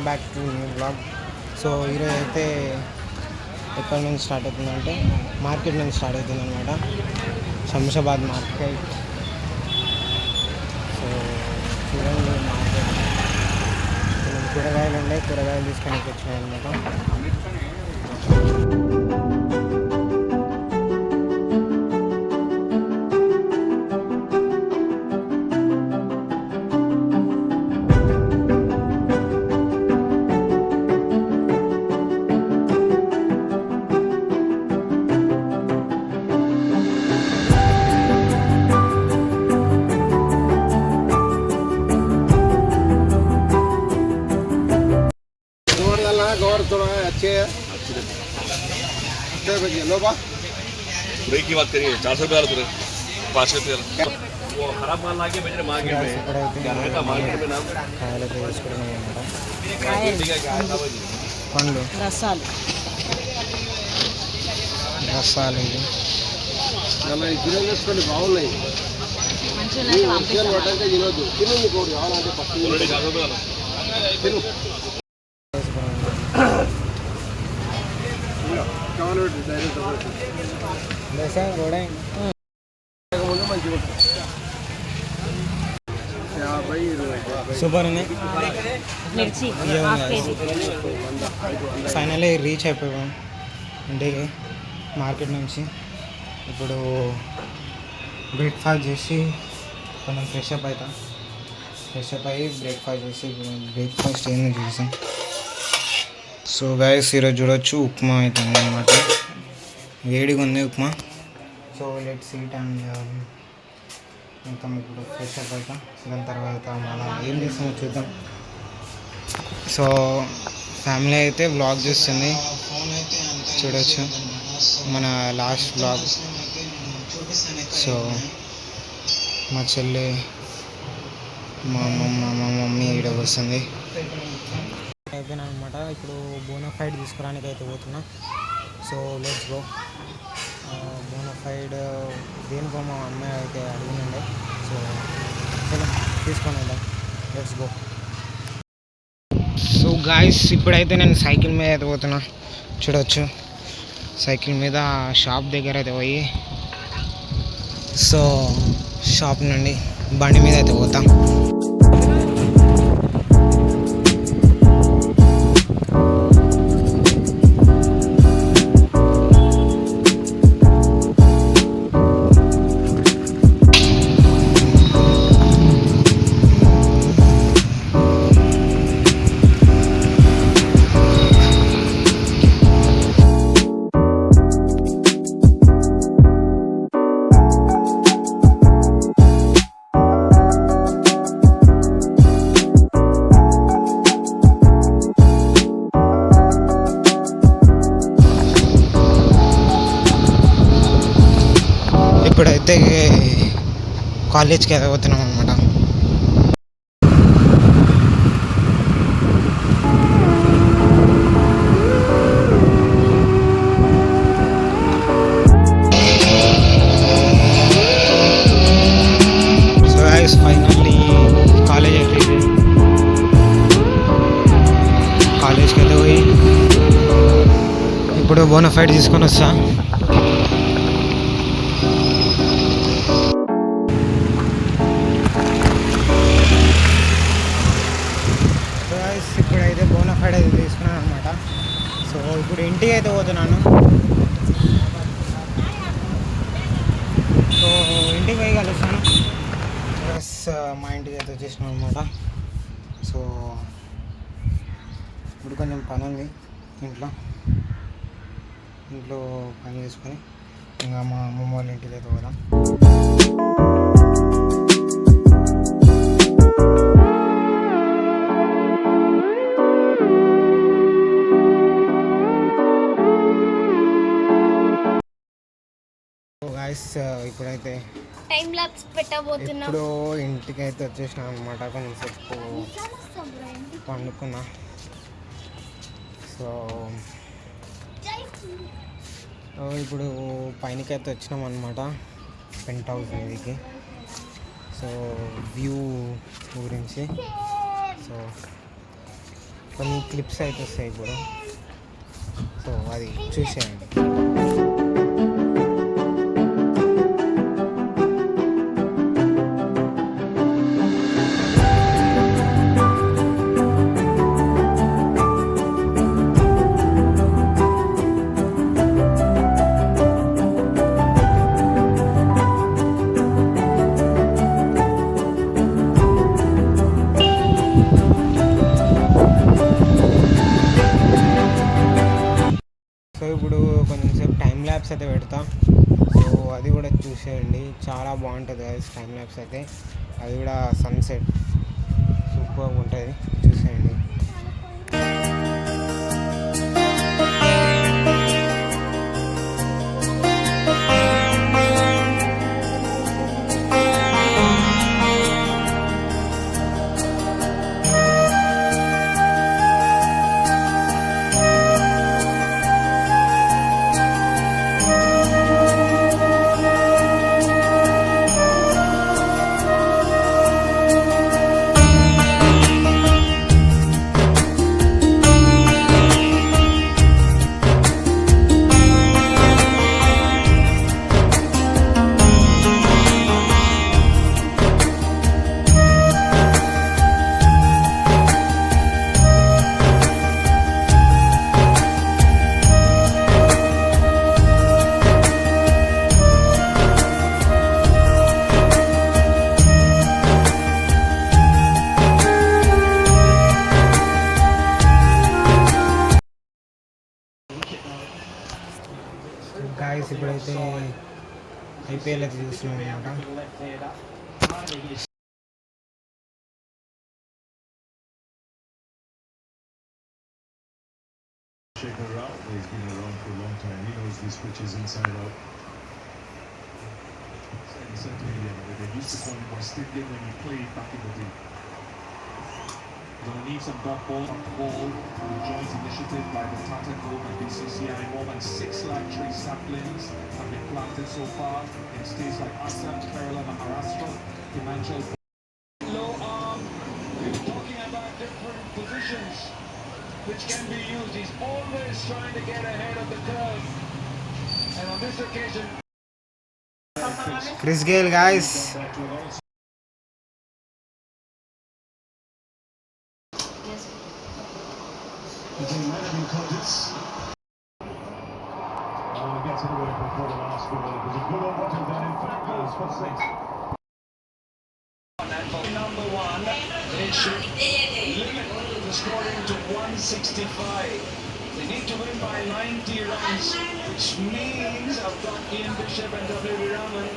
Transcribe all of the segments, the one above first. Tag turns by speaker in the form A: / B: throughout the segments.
A: Back to new blog. So ఈరోజు అయితే ఎక్కడి నుంచి స్టార్ట్ అవుతుందంటే మార్కెట్ నుంచి స్టార్ట్ అవుతుంది అనమాట, శంషాబాద్ మార్కెట్. సో చూడండి, మార్కెట్ కూరగాయలు ఉన్నాయి, కూరగాయలు తీసుకొని వచ్చినాయి అనమాట.
B: बुरे की बात करिए, 400 रुपये वाला पूरे 500 रुपये वाला वो खराब माल लाके बेच रहे मार्केट में। क्या है मार्केट में नाम
A: పండ్లు రసాలు ఇది
B: బాగున్నాయి.
A: సూపర్ ఉంది. ఫైనల్లీ రీచ్ అయిపోయాం ఇంటికి మార్కెట్ నుంచి. ఇప్పుడు బ్రేక్ఫాస్ట్ చేసి కొంచెం ఫ్రెష్ అప్ అయ్యి బ్రేక్ఫాస్ట్ చేసి బ్రేక్ఫాస్ట్ ఏందో చూసాం. సో గైస్ ఈరోజు చూడొచ్చు ఉప్మా అవుతుంది అనమాట, వేడిగా ఉంది upma. So let's eat and మొత్తం ఇప్పుడు ఫ్రెష్ అప్ అవుతాం. దాని తర్వాత మనం ఏం చేస్తామో చూద్దాం. సో ఫ్యామిలీ అయితే వ్లాగ్ చూస్తుంది, చూడొచ్చు మన లాస్ట్ వ్లాగ్. సో మా చెల్లి మా మమ్మీ ఈడ వస్తుంది అయిపోయినా అనమాట. ఇప్పుడు బోనాఫైడ్ తీసుకురానికి అయితే పోతున్నా. So let's go. బోనాఫైడ్ దేనికో మా అమ్మాయి అయితే అడిగినండి. సో చలో తీసుకొని వెళ్దాం, లెట్స్ గో. సో గాయస్ ఇప్పుడైతే నేను సైకిల్ మీద అయితే పోతున్నా, చూడవచ్చు. సైకిల్ మీద షాప్ దగ్గర అయితే పోయి, సో షాప్ నుండి బండి మీద అయితే పోతాం. ఇప్పుడైతే కాలేజ్కి అయితే పోతున్నాం అనమాట. సో గైస్ ఫైనల్లీ కాలేజ్ అయిపోయింది. కాలేజ్కి అయితే పోయి ఇప్పుడు బోనాఫైడ్ తీసుకొని వస్తా. ఇప్పుడైతే బోనాఫైడ్ అయితే తీసుకున్నాను అనమాట. సో ఇప్పుడు ఇంటికి అయితే పోతున్నాను. సో ఇంటికి పోయి కలుస్తాను. ప్లస్ మా ఇంటికి అయితే వచ్చేసినాం అనమాట. సో ఇప్పుడు కొంచెం పని ఉంది ఇంట్లో పని చేసుకొని ఇంకా మా అమ్మమ్మ వాళ్ళ ఇంటికి అయితే పోదాం. ఇప్పుడైతే
C: టైం లాప్స్ పెట్టబోతున్నాం.
A: ఇప్పుడు ఇంటికి అయితే వచ్చేసినాం అనమాట. కొంచెం సేపు పండుకున్నా. సో ఇప్పుడు పైనకైతే వచ్చినాం అనమాట, పెంట్ హౌస్ మీదకి. సో వ్యూ గురించి. సో కొన్ని క్లిప్స్ అయితే వస్తాయి ఇప్పుడు. సో అది చూసేయండి. సో ఇప్పుడు కొంచెం సేపు టైం ల్యాబ్స్ అయితే పెడతా. సో అది కూడా చూసేయండి, చాలా బాగుంటుంది అది టైం ల్యాబ్స్ అయితే. అది కూడా సన్సెట్ సూపర్గా ఉంటుంది, చూసేయండి. గాయస్ ఇప్పుడైతే ఐపీఎల్ అయితే చూస్తున్నాం అనమాట.
D: Check her out. He's been around for a long time. He knows these pitches inside out. Certainly, they used to call him Westindian when he played back in the day. Gonna need some dot ball to the joint initiative by the Tata Group and BCCI. More than 6 lakh tree saplings have been planted so far in states like Assam, Kerala, Maharashtra, Himachal. Low arm. We're talking about different positions which can be used. He's always trying to get ahead of the curve. And on this occasion,
A: Chris Gayle guys.
D: gets it away before the last ball. It was a good over to that. In fact, goes for 6.
E: Number one, they should limit the scoring to 165. They need to win by 90 runs, which means I've got Ian Bishop and W. Raman.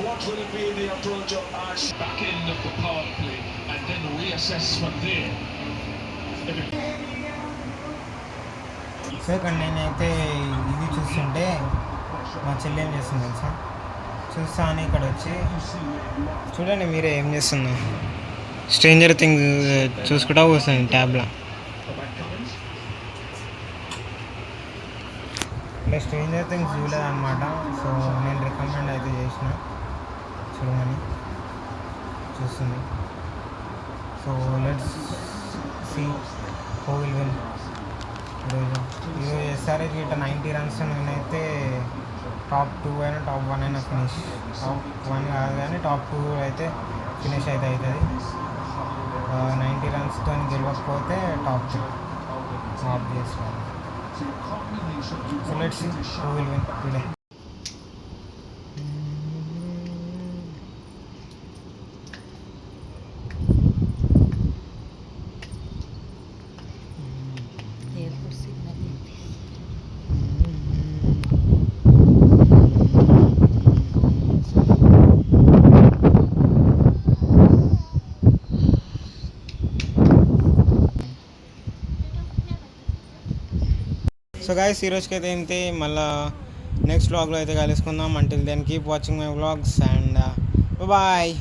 E: What will it be in the approach of Ash?
D: Back end of the power play and then reassess from there.
A: So ఇక్కడ నేనైతే ఇది చూస్తుంటే మా చెల్లి ఏం చేస్తుంది తెలుసా, చూస్తా అని ఇక్కడ వచ్చి చూడండి మీరే ఏం చేస్తుందో. స్ట్రేంజర్ థింగ్ చూసుకుంటా కూర్చుంది ట్యాబ్లో. అంటే స్ట్రేంజర్ థింగ్స్ చూడలేదన్నమాట. సో నేను రికమెండ్ అయితే చేసిన చూడమని చూస్తుంది. So let's see who will win. ఈరోజు ఎస్ఆర్హెచ్ ఇట్లా 90 రన్స్ నేనైతే టాప్ 2 అయినా టాప్ 1 అయినా ఫినిష్. టాప్ 1 కాదు కానీ టాప్ 2 అయితే ఫినిష్ అయితే అవుతుంది. 90 రన్స్తో గెలవకపోతే టాప్ 3 ఆఫ్ చేసుకోవాలి. So let's see who will win today. So guys ఈరోజుకి అయితే ఏంటి, మళ్ళీ నెక్స్ట్ వ్లాగ్లో అయితే కలుసుకుందాం. Until then keep watching my vlogs and bye.